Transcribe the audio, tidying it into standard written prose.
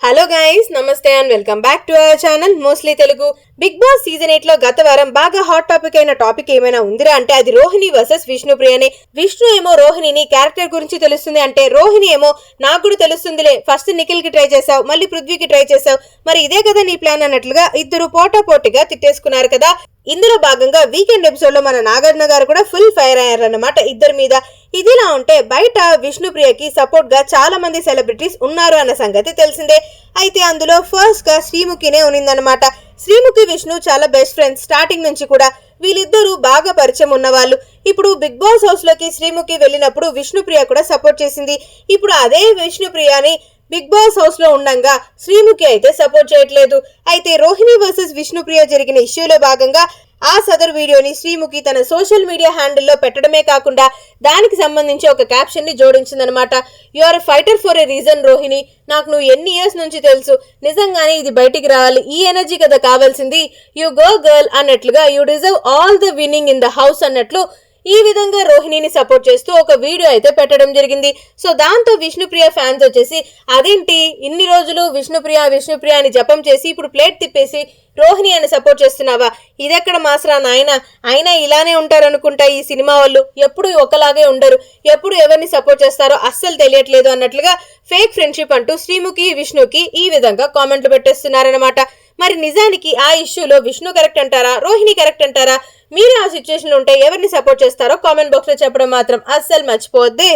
Hello guys, నమస్తే and welcome back to our channel mostly Telugu. Bigg Boss season 8 లో గత వారం బాగా హాట్ టాపిక్ అయిన టాపిక్ ఏమైనా ఉందిరా అంటే అది రోహిణి వర్సెస్ విష్ణుప్రియనే. విష్ణు ఏమో రోహిణిని క్యారెక్టర్ గురించి తెలుస్తుంది అంటే, రోహిణి ఏమో నాకు కూడా తెలుస్తుందిలే, ఫస్ట్ నిఖిల్ కి ట్రై చేసావు, మళ్ళీ పృథ్వీకి ట్రై చేసావు, మరి ఇదే కదా నీ ప్లాన్ అన్నట్లుగా ఇద్దరు పోటాపోటీగా తిట్టేసుకున్నారు కదా. ఇందులో భాగంగా వీకెండ్ ఎపిసోడ్ లో మన నాగార్జున గారు కూడా ఫుల్ ఫైర్ అయ్యారన్నమాట ఇద్దరి మీద. ఇదిలా ఉంటే బయట విష్ణుప్రియకి సపోర్ట్ గా చాలా మంది సెలబ్రిటీస్ ఉన్నారు అన్న సంగతి తెలిసిందే. అయితే అందులో ఫస్ట్ గా శ్రీముఖినే ఉనిందనమాట. శ్రీముఖి విష్ణు చాలా బెస్ట్ ఫ్రెండ్స్ స్టార్టింగ్ నుంచి కూడా. వీళ్ళిద్దరూ బాగా పరిచయం ఉన్నవాళ్ళు. ఇప్పుడు బిగ్ బాస్ హౌస్ లోకి శ్రీముఖి వెళ్ళినప్పుడు విష్ణుప్రియ కూడా సపోర్ట్ చేసింది. ఇప్పుడు అదే విష్ణుప్రియని బిగ్ బాస్ హౌస్ లో ఉండంగా శ్రీముఖి అయితే సపోర్ట్ చేయట్లేదు. అయితే రోహిణి వర్సెస్ విష్ణుప్రియ జరిగిన ఇష్యూలో భాగంగా ఆ సదరు వీడియోని శ్రీముఖి తన సోషల్ మీడియా హ్యాండిల్లో పెట్టడమే కాకుండా దానికి సంబంధించి ఒక క్యాప్షన్ ని జోడించిందనమాట. You are fighter for a reason Rohini, నాకు నువ్వు ఎన్ని ఇయర్స్ నుంచి తెలుసు, నిజంగానే ఇది బయటికి రావాలి, ఈ ఎనర్జీ కదా కావాల్సింది, యు గో గర్ల్ అన్నట్లుగా, you deserve all the winning in the house అన్నట్లు ఈ విధంగా రోహిణిని సపోర్ట్ చేస్తూ ఒక వీడియో అయితే పెట్టడం జరిగింది. సో దాంతో విష్ణుప్రియ ఫ్యాన్స్ వచ్చేసి, అదేంటి ఇన్ని రోజులు విష్ణుప్రియ అని జపం చేసి ఇప్పుడు ప్లేట్ తిప్పేసి రోహిణి అని సపోర్ట్ చేస్తున్నావా, ఇదెక్కడ మాసరా నాయన, అయినా ఇలానే ఉంటారనుకుంటా ఈ సినిమా వాళ్ళు, ఎప్పుడు ఒకలాగే ఉండరు, ఎప్పుడు ఎవరిని సపోర్ట్ చేస్తారో అస్సలు తెలియట్లేదు అన్నట్లుగా ఫేక్ ఫ్రెండ్షిప్ అంటూ శ్రీముఖి విష్ణుకి ఈ విధంగా కామెంట్లు పెట్టేస్తున్నారనమాట. మరి నిజానికి ఆ ఇష్యూలో విష్ణు కరెక్ట్ అంటారా, రోహిణి కరెక్ట్ అంటారా? మీరు ఆ సిచ్యువేషన్ ఉంటే ఎవరిని సపోర్ట్ చేస్తారో కామెంట్ బాక్స్ లో చెప్పడం మాత్రం అస్సలు మర్చిపోవద్దే.